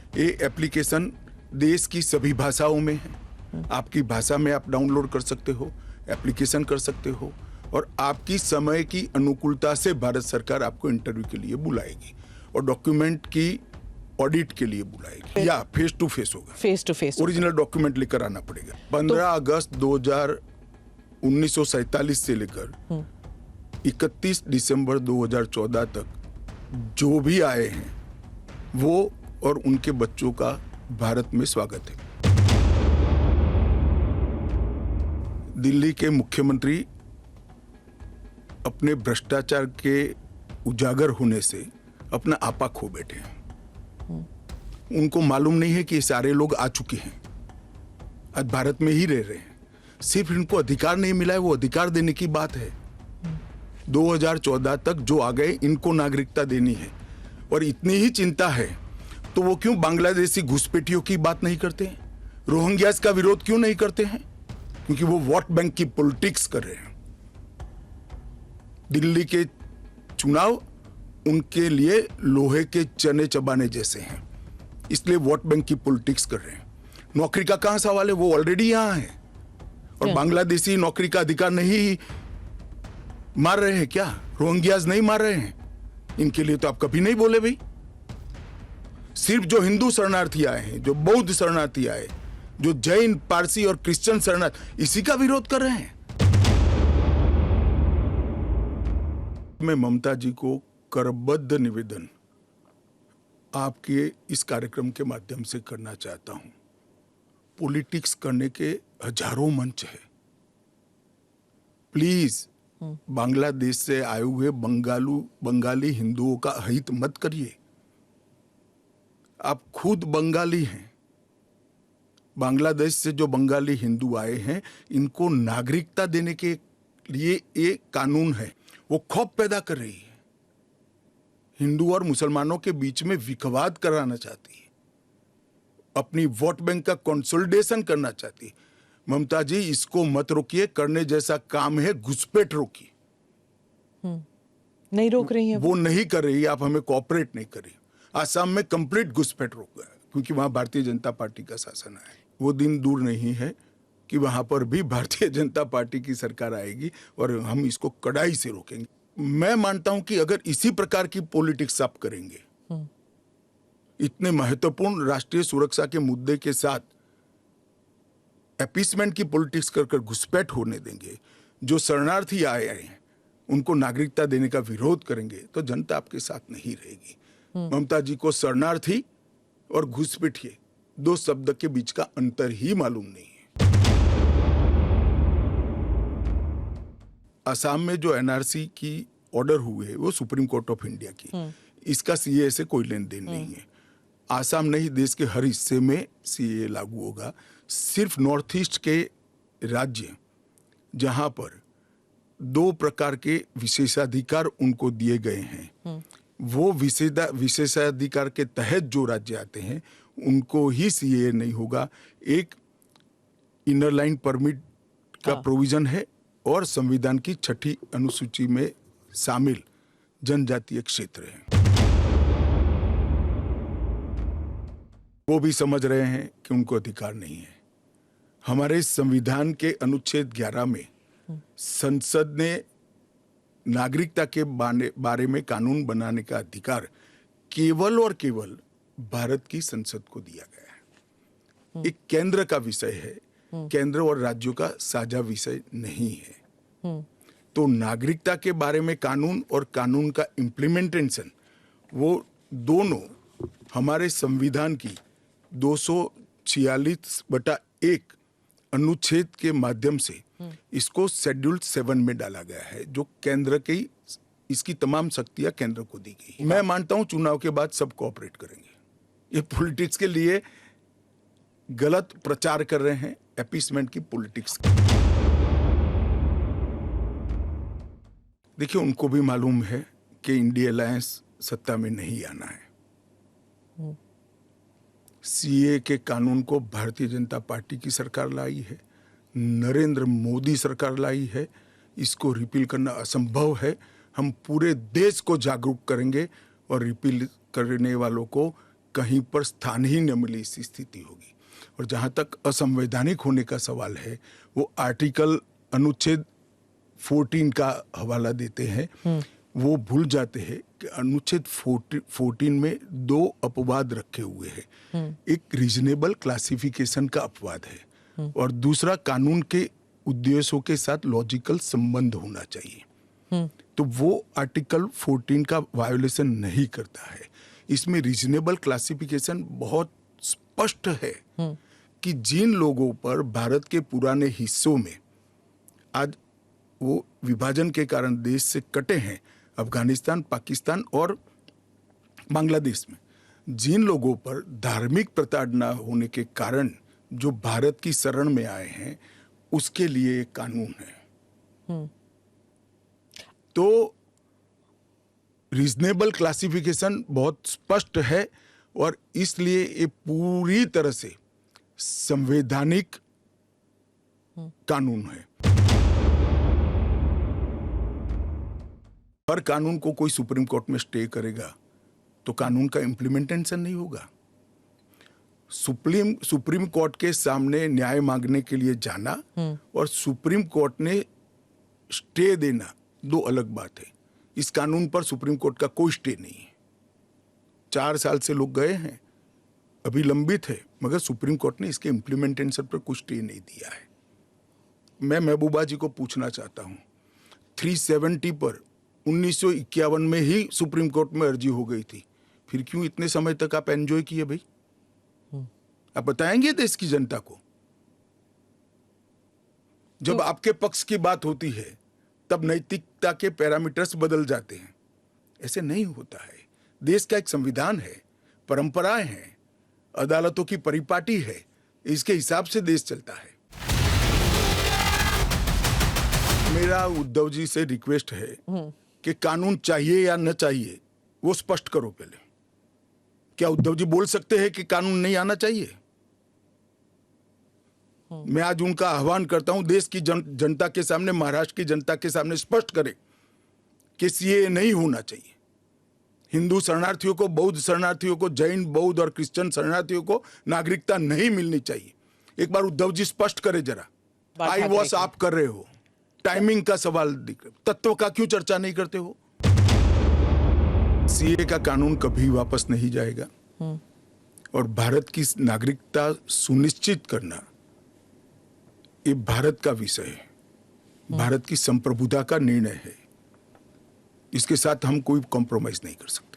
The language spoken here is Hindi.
ये एप्लीकेशन देश की सभी भाषाओं में है। आपकी भाषा में आप डाउनलोड कर सकते हो, एप्लीकेशन कर सकते हो, और आपकी समय की अनुकूलता से भारत सरकार आपको इंटरव्यू के लिए बुलाएगी और डॉक्यूमेंट की ऑडिट के लिए बुलाएगी, या फेस टू फेस होगा। Face to face original document लेकर आना पड़ेगा। 15 अगस्त 1947 से लेकर 31 दिसंबर 2014 तक जो भी आए हैं वो और उनके बच्चों का भारत में स्वागत है। दिल्ली के मुख्यमंत्री अपने भ्रष्टाचार के उजागर होने से अपना आपा खो बैठे हैं। उनको मालूम नहीं है कि ये सारे लोग आ चुके हैं, आज भारत में ही रह रहे हैं, सिर्फ इनको अधिकार नहीं मिला है, वो अधिकार देने की बात है। 2014 तक जो आ गए इनको नागरिकता देनी है, और इतनी ही चिंता है तो वो क्यों बांग्लादेशी घुसपैठियों की बात नहीं करते हैं, रोहिंग्यास का विरोध क्यों नहीं करते हैं? क्योंकि वो वोट बैंक की पॉलिटिक्स कर रहे हैं। दिल्ली के चुनाव उनके लिए लोहे के चने चबाने जैसे हैं, इसलिए वोट बैंक की पॉलिटिक्स कर रहे हैं। नौकरी का कहां सवाल है, वो ऑलरेडी यहां है, और बांग्लादेशी नौकरी का अधिकार नहीं मार रहे हैं क्या? रोहिंग्यास नहीं मार रहे हैं? इनके लिए तो आप कभी नहीं बोले भाई। सिर्फ जो हिंदू शरणार्थी आए हैं, जो बौद्ध शरणार्थी आए, जो जैन, पारसी और क्रिश्चियन शरणार्थी, इसी का विरोध कर रहे हैं। मैं ममता जी को करबद्ध निवेदन आपके इस कार्यक्रम के माध्यम से करना चाहता हूं। पॉलिटिक्स करने के हजारों मंच है, प्लीज बांग्लादेश से आए हुए बंगाली हिंदुओं का हित मत करिए। आप खुद बंगाली हैं। बांग्लादेश से जो बंगाली हिंदू आए हैं, इनको नागरिकता देने के लिए एक कानून है, वो खौफ पैदा कर रही है। हिंदू और मुसलमानों के बीच में विवाद कराना चाहती है, अपनी वोट बैंक का कंसोलिडेशन करना चाहती है। ममता जी, इसको मत रोकिए, करने जैसा काम है, घुसपैठ रोकिए। नहीं रोक रही है वो नहीं कर रही, आप हमें कोऑपरेट नहीं कर रही। आसाम में कंप्लीट घुसपैठ रोक गया, क्योंकि वहां भारतीय जनता पार्टी का शासन है। वो दिन दूर नहीं है कि वहां पर भी भारतीय जनता पार्टी की सरकार आएगी और हम इसको कड़ाई से रोकेंगे। मैं मानता हूं कि अगर इसी प्रकार की पॉलिटिक्स आप करेंगे, इतने महत्वपूर्ण राष्ट्रीय सुरक्षा के मुद्दे के साथ अपीसमेंट की पॉलिटिक्स कर घुसपैठ होने देंगे, जो शरणार्थी आए हैं उनको नागरिकता देने का विरोध करेंगे, तो जनता आपके साथ नहीं रहेगी। ममता जी को शरणार्थी और घुसपैठिए दो शब्द के बीच का अंतर ही मालूम नहीं है। असम में जो एनआरसी की ऑर्डर हुए है वो सुप्रीम कोर्ट ऑफ इंडिया की, इसका सीए से कोई लेन देन नहीं है। आसाम नहीं, देश के हर हिस्से में सीए लागू होगा। सिर्फ नॉर्थ ईस्ट के राज्य जहां पर दो प्रकार के विशेषाधिकार उनको दिए गए हैं, वो विशेषाधिकार के तहत जो राज्य आते हैं उनको ही सीए नहीं होगा। एक इनर लाइन परमिट का प्रोविजन है, और संविधान की 6ठी अनुसूची में शामिल जनजातीय क्षेत्र है। वो भी समझ रहे हैं कि उनको अधिकार नहीं है। हमारे संविधान के अनुच्छेद 11 में संसद ने नागरिकता के बारे में कानून बनाने का अधिकार केवल और केवल भारत की संसद को दिया गया है। एक केंद्र का विषय है, केंद्र और राज्यों का साझा विषय नहीं है। तो नागरिकता के बारे में कानून और कानून का इम्प्लीमेंटेशन, वो दोनों हमारे संविधान की 246/1 अनुच्छेद के माध्यम से इसको शेड्यूल 7 में डाला गया है, जो केंद्र की, इसकी तमाम शक्तियां केंद्र को दी गई। मैं मानता हूं चुनाव के बाद सब कोऑपरेट करेंगे। ये पॉलिटिक्स के लिए गलत प्रचार कर रहे हैं, अपीसमेंट की पॉलिटिक्स। देखिए, उनको भी मालूम है कि इंडिया अलायंस सत्ता में नहीं आना है। सीए के कानून को भारतीय जनता पार्टी की सरकार लाई है, नरेंद्र मोदी सरकार लाई है। इसको रिपील करना असंभव है। हम पूरे देश को जागरूक करेंगे और रिपील करने वालों को कहीं पर स्थान ही न मिले ऐसी स्थिति होगी। और जहाँ तक असंवैधानिक होने का सवाल है, वो आर्टिकल अनुच्छेद 14 का हवाला देते हैं। वो भूल जाते हैं कि अनुच्छेद 14 में 2 अपवाद रखे हुए हैं। एक रीजनेबल क्लासिफिकेशन का अपवाद है और दूसरा कानून के उद्देश्यों के साथ लॉजिकल संबंध होना चाहिए। तो वो आर्टिकल 14 का वायोलेशन नहीं करता है। इसमें रीजनेबल क्लासिफिकेशन बहुत स्पष्ट है कि जिन लोगों पर भारत के पुराने हिस्सों में आज वो विभाजन के कारण देश से कटे हैं, अफगानिस्तान, पाकिस्तान और बांग्लादेश में, जिन लोगों पर धार्मिक प्रताड़ना होने के कारण जो भारत की शरण में आए हैं, उसके लिए एक कानून है। तो रीजनेबल क्लासिफिकेशन बहुत स्पष्ट है और इसलिए ये पूरी तरह से संवैधानिक कानून है। हर कानून को कोई सुप्रीम कोर्ट में स्टे करेगा तो कानून का इम्प्लीमेंटेशन नहीं होगा। सुप्रीम कोर्ट के सामने न्याय मांगने के लिए जाना और सुप्रीम कोर्ट ने स्टे देना 2 अलग बात है। इस कानून पर सुप्रीम कोर्ट का कोई स्टे नहीं है। 4 साल से लोग गए हैं, अभी लंबित है, मगर सुप्रीम कोर्ट ने इसके इम्प्लीमेंटेशन पर कुछ स्टे नहीं दिया है। मैं महबूबा जी को पूछना चाहता हूं, 370 पर 1951 में ही सुप्रीम कोर्ट में अर्जी हो गई थी, फिर क्यों इतने समय तक आप एंजॉय किए भाई? आप बताएंगे देश की जनता को? जब आपके पक्ष की बात होती है तब नैतिकता के पैरामीटर्स बदल जाते हैं। ऐसे नहीं होता है। देश का एक संविधान है, परंपराएं हैं, अदालतों की परिपाटी है, इसके हिसाब से देश चलता है। मेरा उद्धव जी से रिक्वेस्ट है कि कानून चाहिए या न चाहिए वो स्पष्ट करो पहले। क्या उद्धव जी बोल सकते हैं कि कानून नहीं आना चाहिए? मैं आज उनका आह्वान करता हूं, देश की जनता के सामने, महाराष्ट्र की जनता के सामने स्पष्ट करें कि सीएए नहीं होना चाहिए। हिंदू शरणार्थियों को, बौद्ध शरणार्थियों को, जैन, बौद्ध और क्रिश्चियन शरणार्थियों को नागरिकता नहीं मिलनी चाहिए। एक बार उद्धव जी स्पष्ट करें जरा। आई वॉश आप कर रहे हो, टाइमिंग का सवाल दिख रहा, तत्व का क्यों चर्चा नहीं करते हो? सीए का कानून कभी वापस नहीं जाएगा और भारत की नागरिकता सुनिश्चित करना ये भारत का विषय है, भारत की संप्रभुता का निर्णय है। इसके साथ हम कोई कॉम्प्रोमाइज नहीं कर सकते।